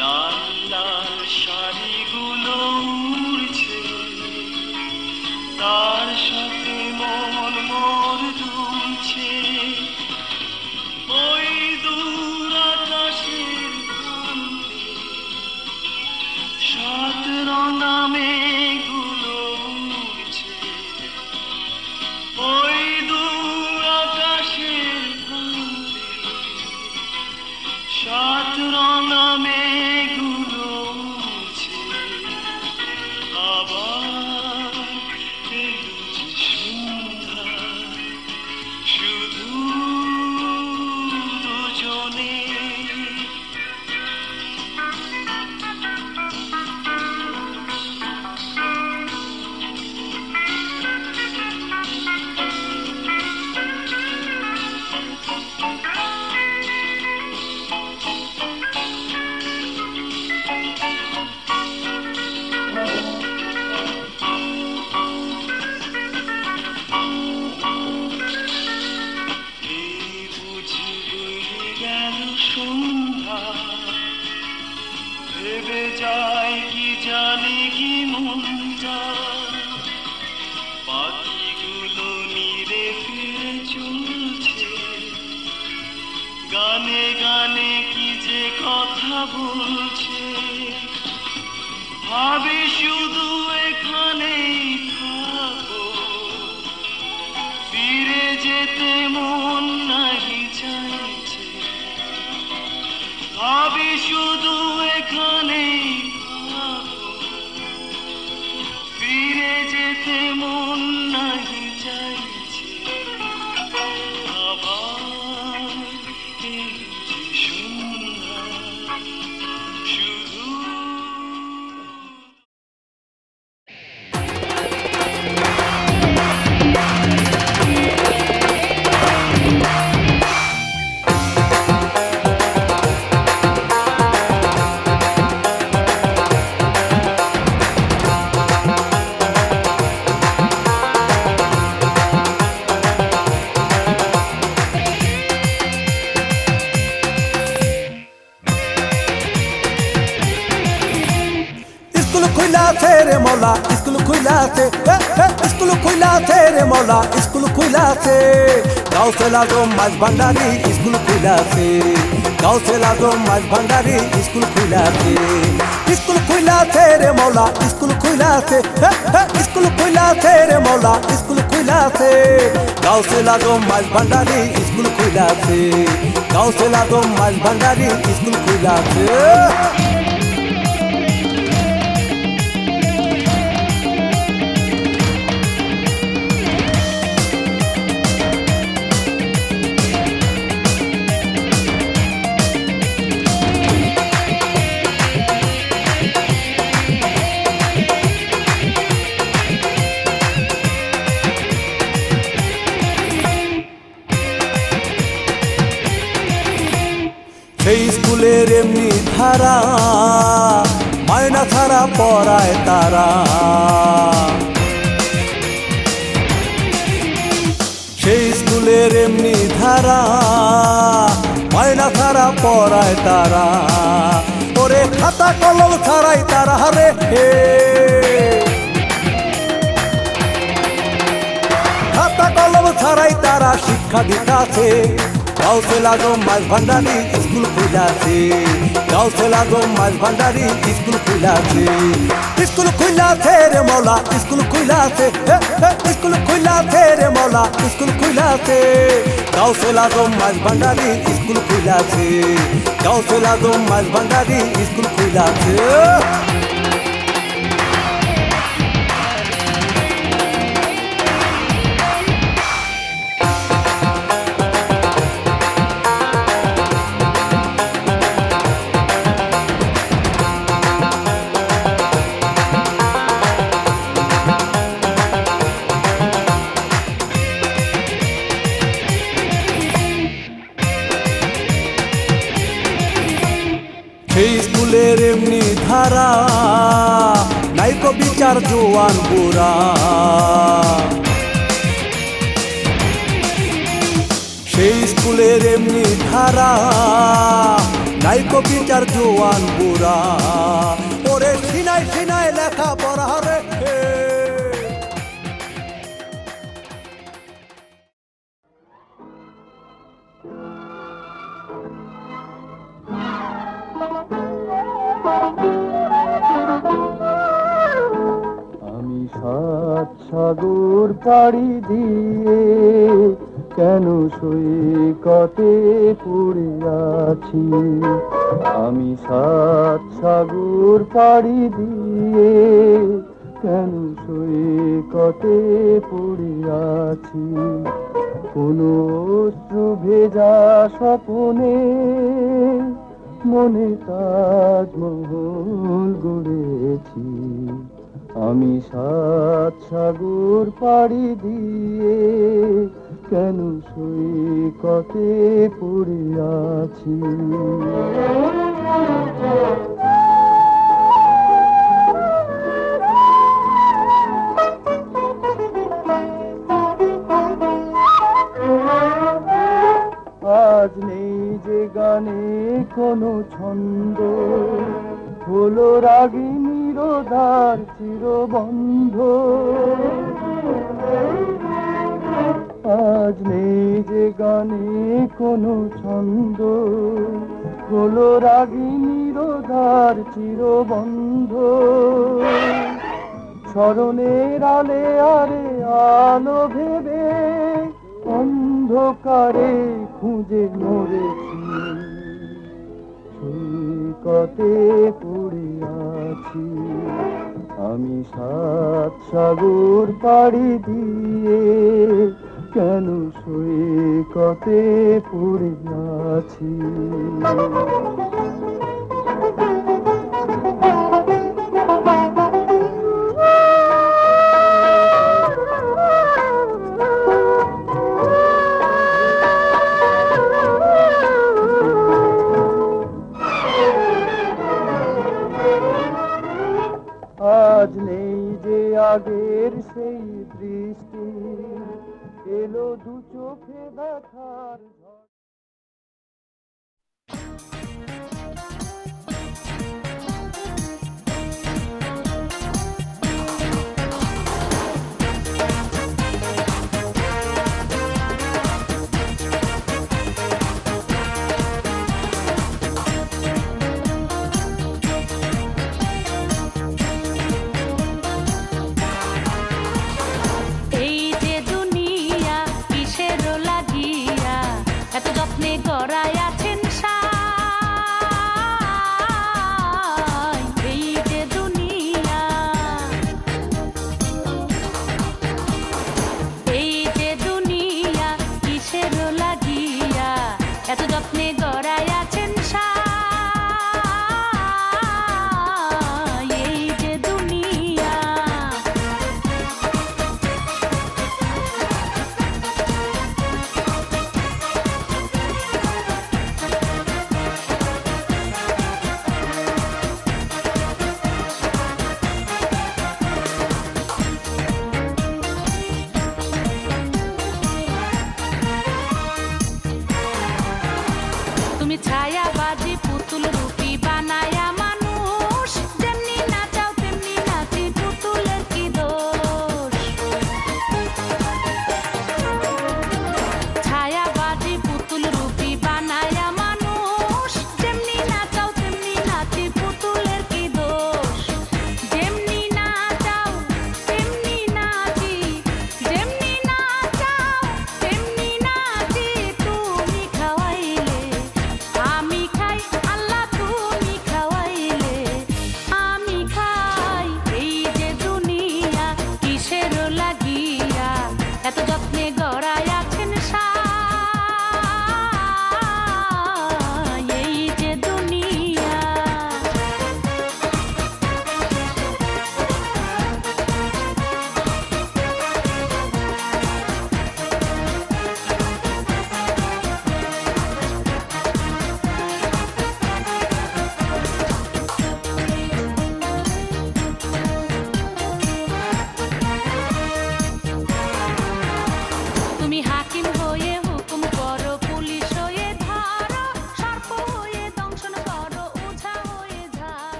লাল লাল শাড়িগুলো উড়ছে, তার সাথে মন মোর দুলছে। ওই দূর আকাশের প্রান্তে সাত রঙা মেঘগুলো উড়ছে। ওই দূর আকাশের প্রান্তে সাত রঙা মেঘগুলো উড়ছে। আবার এলো যে সন্ধ্যা, শুধু দুজনে। ভেবে যায় কি জানি কি মনটা, পাখিগুলো নিরে ফিরে চলছে। গানে গানে কি যে কথা বলছে, ভাবি শুধু এখানেই থাকো, ফিরে যেতে মন নাহি চাইছে। ভাবি শুধু এখানেই থাকো, ফিরে যেতে মন নাহি চাইছে। আবার এলো যে সন্ধ্যা, শুধু रे मौला स्कूल खुला थे, स्कूल खुला थे रे मौला स्कूल खुला थे। गाँव से लागो माज भंडारी स्कूल खुला थे, गाँव से लागो माज भंडारी स्कूल खुला थे। स्कूल खुला थे रे मौला स्कूल खुला थे, स्कूल खुला थे रे मौला स्कूल खुला थे। गाँव से लागो माज भंडारी स्कूल खुला थे, गाँव से लागो माज भंडारी स्कूल खुला थे। সেই স্কুলের এমনি ধারা, মায়না ছাড়া পড়ায় তারা। সেই স্কুলের এমনি ধারা, মায়না ছাড়া পড়ায় তারা। ওরে খাতা কলম ছাড়াই তারা রে হে, খাতা কলম ছাড়াই তারা শিক্ষা দিতাছে। गाँव से लागो माज भंडारी स्कूल खुला थे, गाँव से लागो माज भंडारी स्कूल खुला थे। स्कूल खुला थे रे मौला स्कूल खुला थे, स्कूल खुला थे रे मौला स्कूल खुला थे। गाँव से लागो माज भंडारी स्कूल खुला थे, गाँव से लागो माज भंडारी स्कूल खुला थे। সেই স্কুলের এমনি ধারা, নাইকো বিচার জোয়ান বুড়া। সেই স্কুলের এমনি ধারা, নাইকো বিচার জোয়ান বুড়া ওরে সিনাই সিনাই লেখা পড়া রে আমি সাত সাগর পাড়ি দিয়ে কেন সৈকতে পড়ে আছি আমি সাত সাগর পাড়ি দিয়ে কেন সৈকতে পড়ে আছি কোনো অশ্রু ভেজা স্বপ্নে মনে তাজমহল গড়েছি আমি সাত সাগর পাড়ি দিয়ে কেন সৈকতে পড়ে আছি আজ নেই যে গানে কোনো ছন্দ হলো রাগিনীর দ্বার চিরবন্ধ আজ নেই যে গানে কোনো ছন্দ হলো রাগিনীর দ্বার চিরবন্ধ স্মরণের আলে আরে আলো ভেবে অন্ধকারে খুঁজে মরেছি সৈকতে পড়ে আছি আমি সাত সাগর পাড়ি দিয়ে কেন সৈকতে পড়ে আছি আজ নেই যে আগের সেই দৃষ্টি এলো দু চোখে দেখার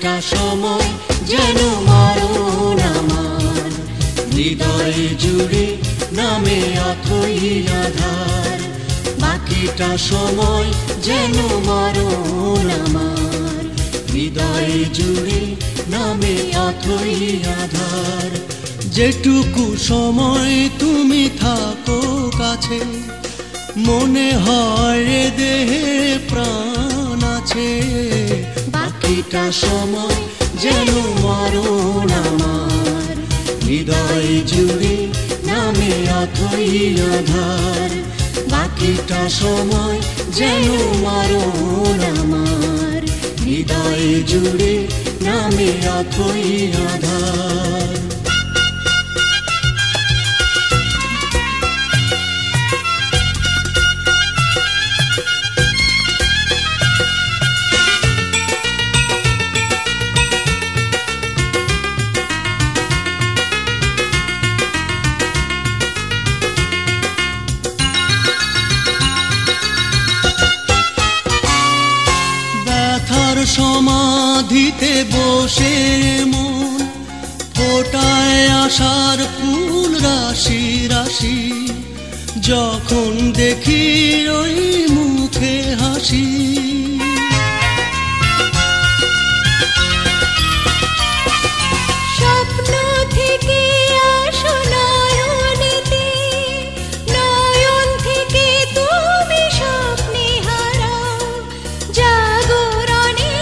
বাকিটা সময় যেন মরণ আমার, হৃদয় জুড়ে নামে অথই আধার। বাকিটা সময় যেন মরণ আমার, হৃদয় জুড়ে নামে অথই আধার। যেটুকু সময় তুমি থাকো কাছে, মনে হয় দেহে প্রাণ আছে। বাকিটা সময় যেন মরণ আমার, হৃদয় জুড়ে নামে অথই আধার। বাকিটা সময় যেন মরণ আমার, হৃদয় জুড়ে নামে অথই আধার। সমাধিতে বসে মন ফোটায় আশার ফুল রাশি রাশি, যখন দেখি ওই মুখে হাসি। স্বপ্ন থেকে আসো নয়নেতে, নয়ন থেকে তুমি স্বপ্নে হারাও, জাগরণে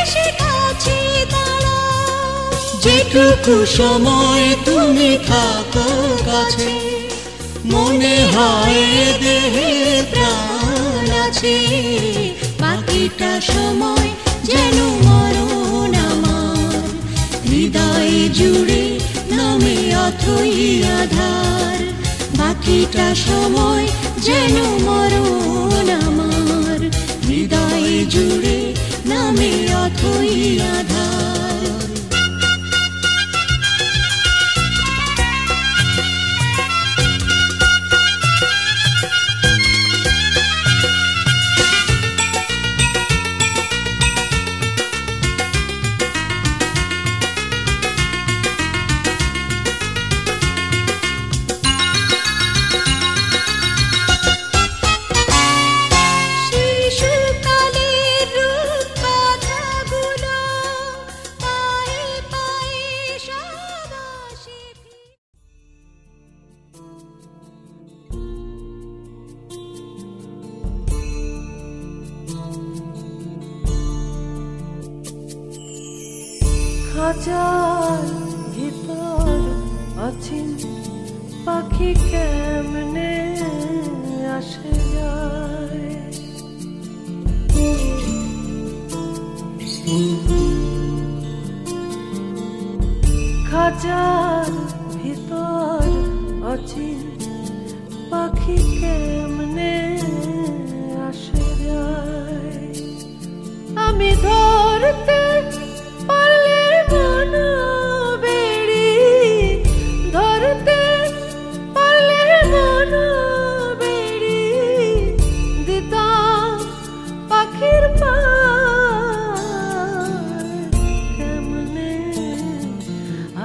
এসে কাছে দাঁড়াও। যেটুকু সময় তুমি থাকো কাছে, মনে হয় দেহে প্রাণ আছে। বাকিটা সময় যেন মরণ আমার, হৃদয় জুড়ে নামে অথই আধার। বাকিটা সময় যেন মরণ আমার, হৃদয় জুড়ে নামে অথই আধার। খাঁচার ভিতর আছেন পাখি কেমনে আসে যায়, খাঁচার ভিতর আছেন পাখি কেমনে আসে যায়। আমি ধরতে পারলে মন বেড়ি, ধরতে পারলে মন বেড়ি, দিতাম পাখির পায় কেমনে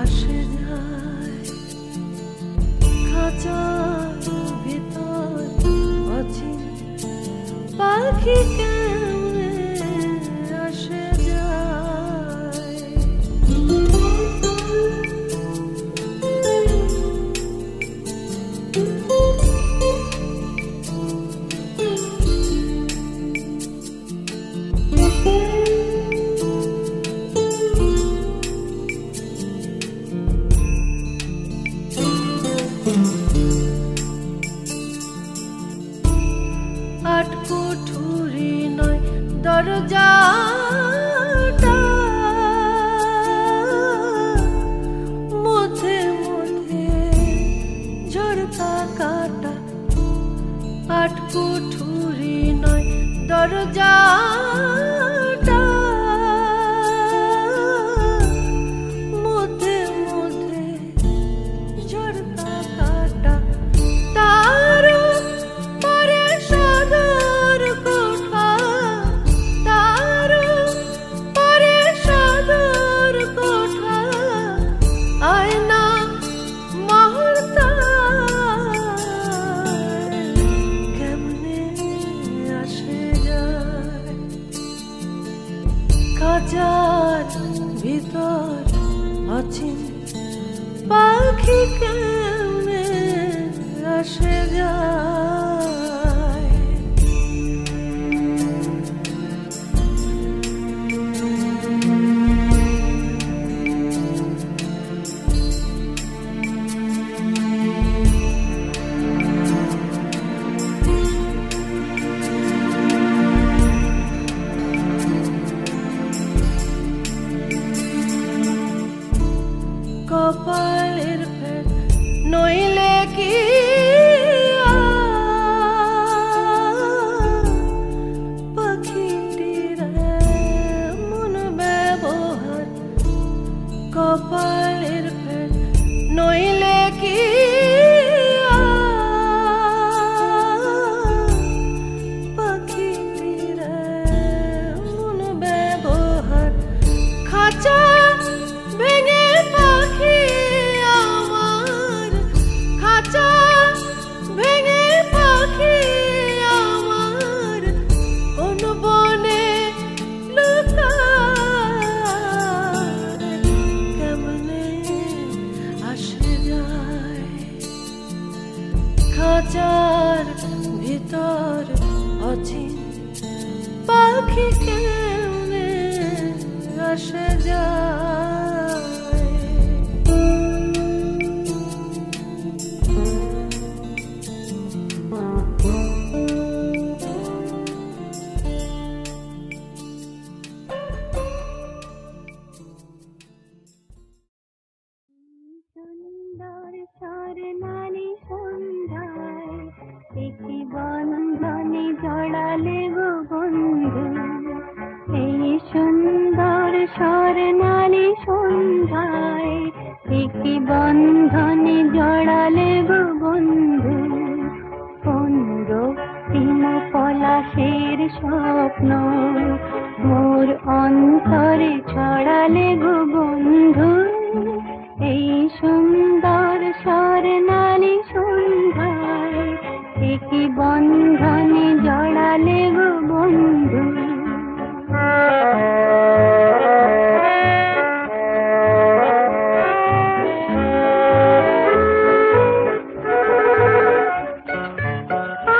আসে যায়। খাঁচার ভিতর আছি পাখি কেমনে আসে যায়। আট কুঠুরি নয় দরজাটা, মধ্যে মধ্যে ঝরকা কাটা। আট কুঠুরি নয় দরজাটা, মধ্যে মধ্যে ঝরকা কাটা। তার পরে সদর কোঠা, তার পরে সদর খাঁচার ভিতর অচিন পাখি কেমনে আসে যায়। কপালের ফের নইলে কি পাখিটির মন ব্যবহার, কপালের ফের নইলে কি পাখিটির মন ব্যবহার। খাঁচা ভেঙে পাখি আমার, খাঁচা ভেঙে পাখি আমার কোন বনে লুকায়, কেমনে আসে যায়। খাঁচার ভিতর অচিন পাখি কেমনে আসে যায়। সুন্দর স্বর্ণালী সন্ধ্যায় একটি বন্ধনে জড়ালে গো বন্ধু, এই সুন্দর স্বর্ণালী সন্ধ্যায় একটি বন্ধনে জড়ালে গো বন্ধু। কোন রক্তিম পলাশের স্বপ্ন মোর অন্তরে ছড়ালে গো বন্ধু, এই সুন্দর স্বর্ণালী সন্ধ্যায় একটি বন্ধনে জড়ালে গো বন্ধু।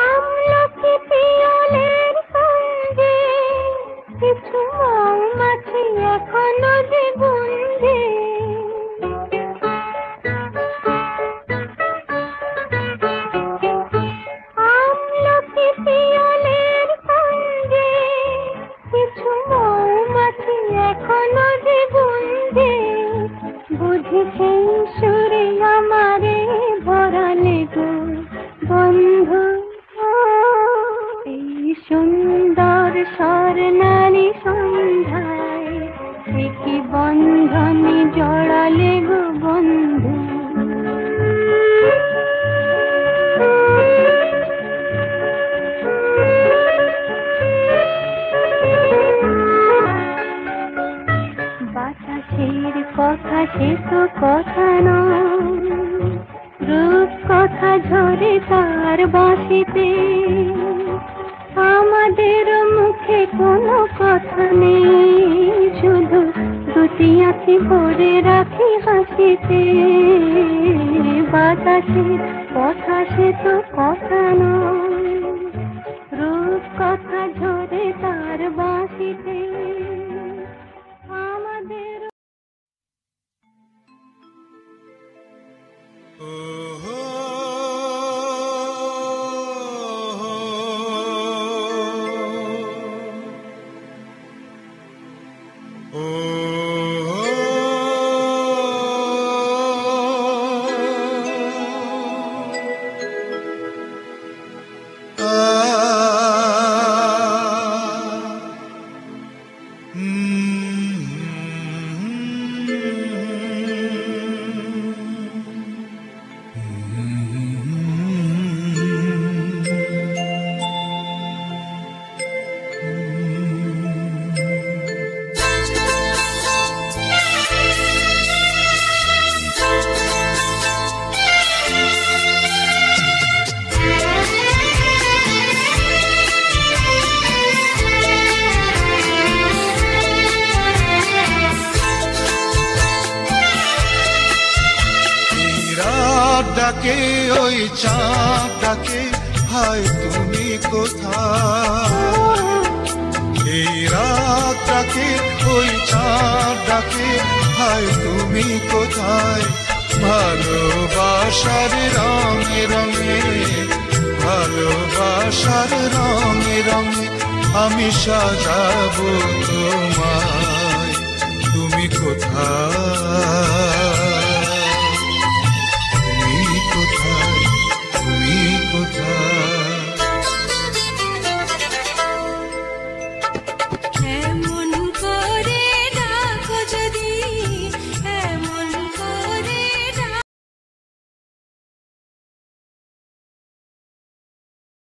আমলকি পিয়লের সঙ্গে কিছু মৌমাছি এখনো যে বন্দী, আমলকি পিয়লের সঙ্গে কিছু মৌমাছি এখনো যে বন্দী। বুঝি সেই সুরে আমারে ভরালে গো বন্ধু, এই সুন্দর স্বর্ণালী সন্ধ্যায় একটি বন্ধনে জড়ালে গো বন্ধু। বাতাসের কথা সে তো কথা নয়, রূপ কথা ঝরে তার বাঁশিতে। আমাদের মুখে কোনো কথা নেই, শুধু দুটি আঁখি ভরে রাখি হাসিতে। বাতাসের কথা সে তো কথা নয়, রূপ কথা ঝরে তার বাঁশিতে। আমাদের ডাকে ওই চাঁদ ডাকে হায় তুমি কোথায় এই রাত ডাকে ওই চাঁদ ডাকে হায় তুমি কোথায় ভালোবাসার রঙে রঙে ভালোবাসার রঙে রঙে আমি সাজাবো তোমায় তুমি কোথায়